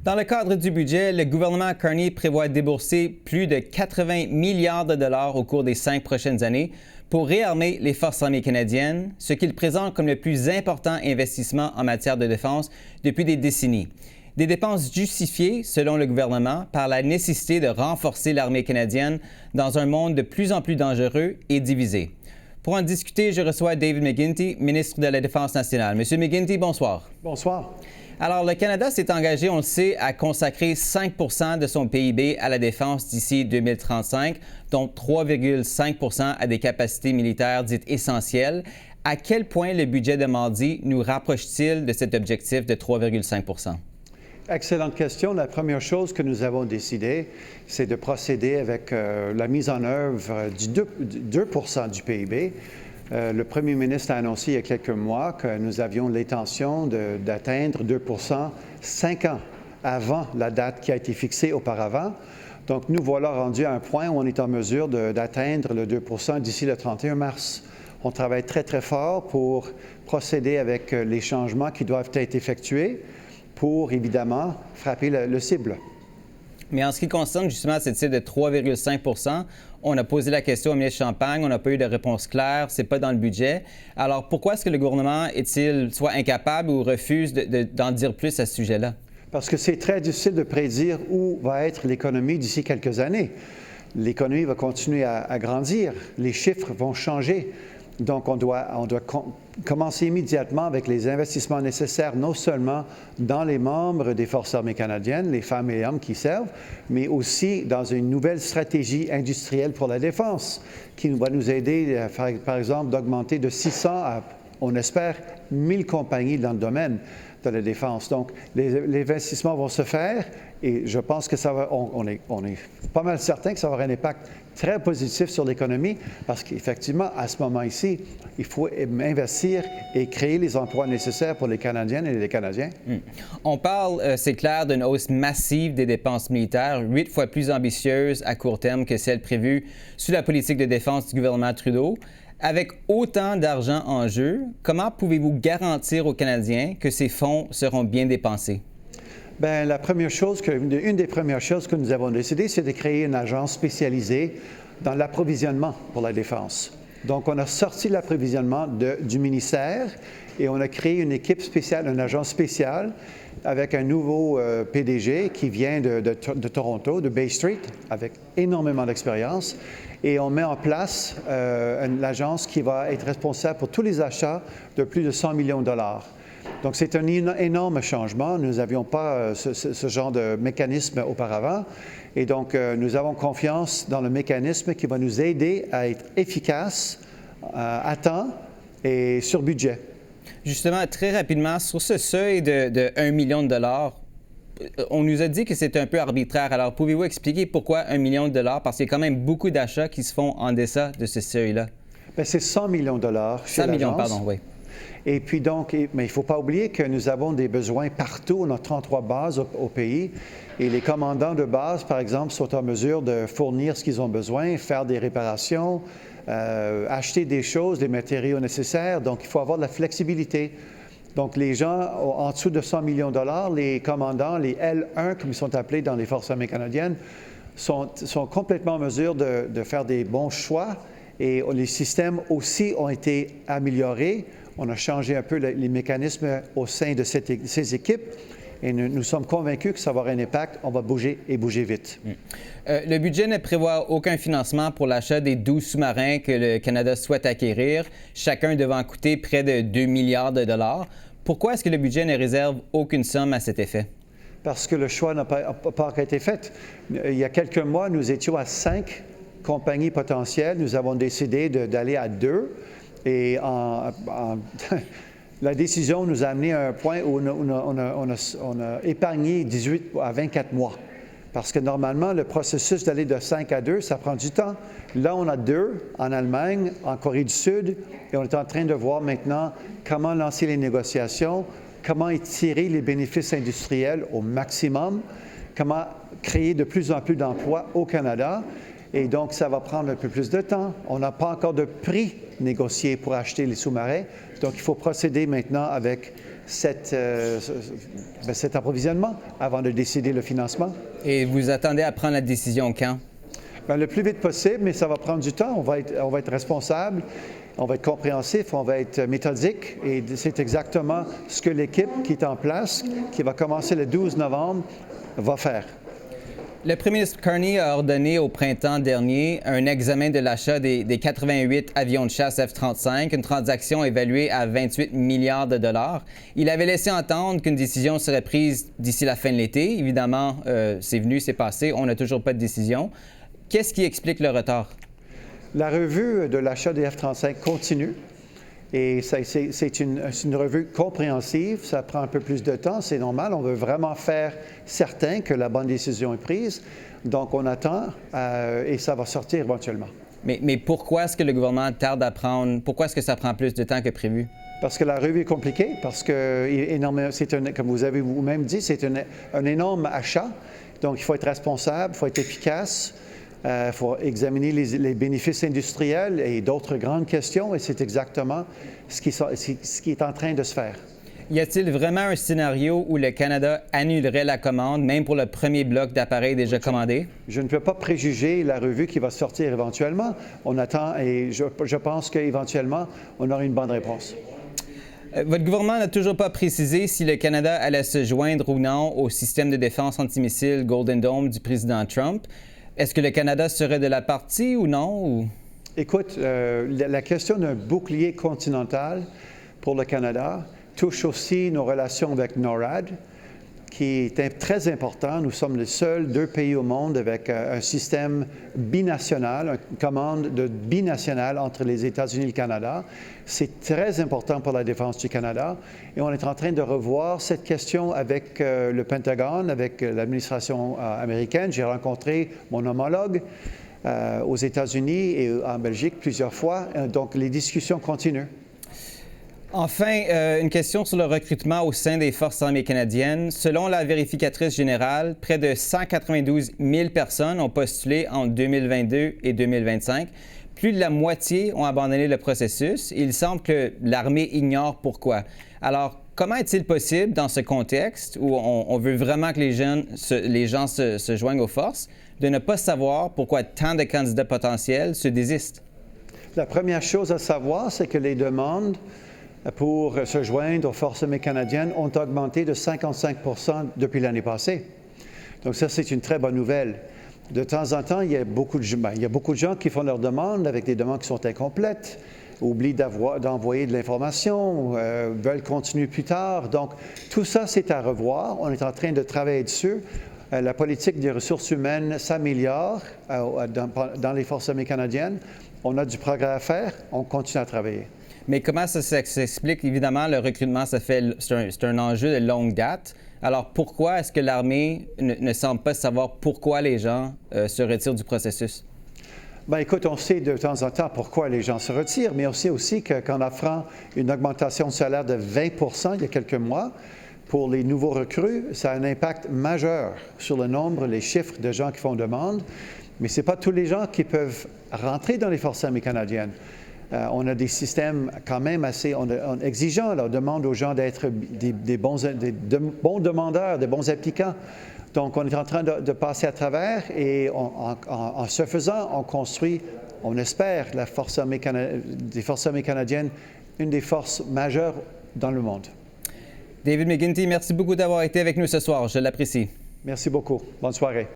Dans le cadre du budget, le gouvernement Carney prévoit débourser plus de 80 milliards de dollars au cours des 5 prochaines années pour réarmer les Forces armées canadiennes, ce qu'il présente comme le plus important investissement en matière de défense depuis des décennies. Des dépenses justifiées, selon le gouvernement, par la nécessité de renforcer l'armée canadienne dans un monde de plus en plus dangereux et divisé. Pour en discuter, je reçois David McGuinty, ministre de la Défense nationale. Monsieur McGuinty, bonsoir. Bonsoir. Alors, le Canada s'est engagé, on le sait, à consacrer 5 de son PIB à la défense d'ici 2035, dont 3,5 à des capacités militaires dites essentielles. À quel point le budget de mardi nous rapproche-t-il de cet objectif de 3,5 Excellente question. La première chose que nous avons décidé, c'est de procéder avec la mise en œuvre du 2 du PIB. Le premier ministre a annoncé il y a quelques mois que nous avions l'intention d'atteindre 2 5 ans avant la date qui a été fixée auparavant. Donc, nous voilà rendus à un point où on est en mesure d'atteindre le 2 d'ici le 31 mars. On travaille très, très fort pour procéder avec les changements qui doivent être effectués pour, évidemment, frapper le cible. Mais en ce qui concerne justement cette cible de 3,5 on a posé la question au ministre Champagne, on n'a pas eu de réponse claire, c'est pas dans le budget. Alors, pourquoi est-ce que le gouvernement est-il soit incapable ou refuse d'en dire plus à ce sujet-là? Parce que c'est très difficile de prédire où va être l'économie d'ici quelques années. L'économie va continuer à grandir, les chiffres vont changer. Donc, on doit commencer immédiatement avec les investissements nécessaires, non seulement dans les membres des Forces armées canadiennes, les femmes et les hommes qui servent, mais aussi dans une nouvelle stratégie industrielle pour la défense, qui va nous aider, par exemple, d'augmenter de 600 à, on espère, 1000 compagnies dans le domaine de la défense. Donc, les investissements vont se faire et je pense que ça va, on est pas mal certain que ça va avoir un impact très positif sur l'économie parce qu'effectivement, à ce moment ici, il faut investir et créer les emplois nécessaires pour les Canadiennes et les Canadiens. On parle, c'est clair, d'une hausse massive des dépenses militaires, 8 fois plus ambitieuse à court terme que celle prévue sous la politique de défense du gouvernement Trudeau. Avec autant d'argent en jeu, comment pouvez-vous garantir aux Canadiens que ces fonds seront bien dépensés? Bien, une des premières choses que nous avons décidé, c'est de créer une agence spécialisée dans l'approvisionnement pour la défense. Donc, on a sorti l'approvisionnement du ministère et on a créé une équipe spéciale, une agence spéciale avec un nouveau PDG qui vient de Toronto, de Bay Street, avec énormément d'expérience. Et on met en place l'agence qui va être responsable pour tous les achats de plus de 100 millions de dollars. Donc, c'est un énorme changement. Nous n'avions pas ce genre de mécanisme auparavant. Et donc, nous avons confiance dans le mécanisme qui va nous aider à être efficaces à temps et sur budget. Justement, très rapidement, sur ce seuil de 1 million de dollars, on nous a dit que c'est un peu arbitraire. Alors, pouvez-vous expliquer pourquoi 1 million de dollars? Parce qu'il y a quand même beaucoup d'achats qui se font en deçà de ce seuil-là. Bien, c'est 100 millions de dollars chez l'agence. 100 millions, pardon, oui. Et puis donc, mais il ne faut pas oublier que nous avons des besoins partout. On a 33 bases au pays. Et les commandants de base, par exemple, sont en mesure de fournir ce qu'ils ont besoin, faire des réparations, acheter des choses, des matériaux nécessaires. Donc, il faut avoir de la flexibilité. Donc, les gens en dessous de 100 millions de dollars, les commandants, les L1, comme ils sont appelés dans les Forces armées canadiennes, sont complètement en mesure de faire des bons choix. Et les systèmes aussi ont été améliorés. On a changé un peu les mécanismes au sein de ces équipes et nous sommes convaincus que ça va avoir un impact. On va bouger et bouger vite. Le budget ne prévoit aucun financement pour l'achat des 12 sous-marins que le Canada souhaite acquérir, chacun devant coûter près de 2 milliards de dollars. Pourquoi est-ce que le budget ne réserve aucune somme à cet effet? Parce que le choix n'a pas encore été fait. Il y a quelques mois, nous étions à 5 compagnies potentielles. Nous avons décidé d'aller à 2. Et la décision nous a amené à un point où on a épargné 18 à 24 mois. Parce que normalement, le processus d'aller de 5 à 2, ça prend du temps. Là, on a 2 en Allemagne, en Corée du Sud, et on est en train de voir maintenant comment lancer les négociations, comment étirer les bénéfices industriels au maximum, comment créer de plus en plus d'emplois au Canada. Et donc, ça va prendre un peu plus de temps. On n'a pas encore de prix négocié pour acheter les sous-marins. Donc, il faut procéder maintenant avec cet approvisionnement avant de décider le financement. Et vous attendez à prendre la décision quand? Bien, le plus vite possible, mais ça va prendre du temps. On va être responsable, on va être compréhensif, on va être méthodique. Et c'est exactement ce que l'équipe qui est en place, qui va commencer le 12 novembre, va faire. Le premier ministre Carney a ordonné au printemps dernier un examen de l'achat des 88 avions de chasse F-35, une transaction évaluée à 28 milliards de dollars. Il avait laissé entendre qu'une décision serait prise d'ici la fin de l'été. Évidemment, c'est venu, c'est passé, on n'a toujours pas de décision. Qu'est-ce qui explique le retard? La revue de l'achat des F-35 continue. Et c'est une revue compréhensive, ça prend un peu plus de temps, c'est normal. On veut vraiment faire certain que la bonne décision est prise. Donc, on attend et ça va sortir éventuellement. Mais pourquoi est-ce que le gouvernement tarde à prendre... Pourquoi est-ce que ça prend plus de temps que prévu? Parce que la revue est compliquée, parce que, comme vous avez vous-même dit, c'est un énorme achat. Donc, il faut être responsable, il faut être efficace. Il faut examiner les bénéfices industriels et d'autres grandes questions, et c'est exactement ce qui est en train de se faire. Y a-t-il vraiment un scénario où le Canada annulerait la commande, même pour le premier bloc d'appareils déjà commandés? Je ne peux pas préjuger la revue qui va sortir éventuellement. On attend et je pense qu'éventuellement, on aura une bonne réponse. Votre gouvernement n'a toujours pas précisé si le Canada allait se joindre ou non au système de défense antimissile Golden Dome du président Trump. Est-ce que le Canada serait de la partie ou non? Écoute, la question d'un bouclier continental pour le Canada touche aussi nos relations avec NORAD, qui est très important. Nous sommes les seuls 2 pays au monde avec un système binational, une commande binationale entre les États-Unis et le Canada. C'est très important pour la défense du Canada et on est en train de revoir cette question avec le Pentagone, avec l'administration américaine. J'ai rencontré mon homologue aux États-Unis et en Belgique plusieurs fois, donc les discussions continuent. Enfin, une question sur le recrutement au sein des Forces armées canadiennes. Selon la vérificatrice générale, près de 192 000 personnes ont postulé en 2022 et 2025. Plus de la moitié ont abandonné le processus. Il semble que l'armée ignore pourquoi. Alors, comment est-il possible, dans ce contexte où on veut vraiment que les gens se joignent aux forces, de ne pas savoir pourquoi tant de candidats potentiels se désistent? La première chose à savoir, c'est que les demandes pour se joindre aux Forces armées canadiennes ont augmenté de 55 % depuis l'année passée. Donc ça, c'est une très bonne nouvelle. De temps en temps, il y a beaucoup de gens qui font leurs demandes avec des demandes qui sont incomplètes, oublient d'envoyer de l'information, veulent continuer plus tard. Donc tout ça, c'est à revoir. On est en train de travailler dessus. La politique des ressources humaines s'améliore dans les Forces armées canadiennes. On a du progrès à faire. On continue à travailler. Mais comment ça s'explique? Évidemment, le recrutement, c'est un enjeu de longue date. Alors, pourquoi est-ce que l'armée ne semble pas savoir pourquoi les gens se retirent du processus? Bien, écoute, on sait de temps en temps pourquoi les gens se retirent, mais on sait aussi qu'en offrant une augmentation de salaire de 20 % il y a quelques mois, pour les nouveaux recrues, ça a un impact majeur sur le nombre, les chiffres de gens qui font demande. Mais ce n'est pas tous les gens qui peuvent rentrer dans les Forces armées canadiennes. On a des systèmes quand même assez exigeants. Là. On demande aux gens d'être des bons demandeurs, des bons applicants. Donc, on est en train de passer à travers et en ce faisant, on construit, on espère, des Forces armées canadiennes, une des forces majeures dans le monde. David McGuinty, merci beaucoup d'avoir été avec nous ce soir. Je l'apprécie. Merci beaucoup. Bonne soirée.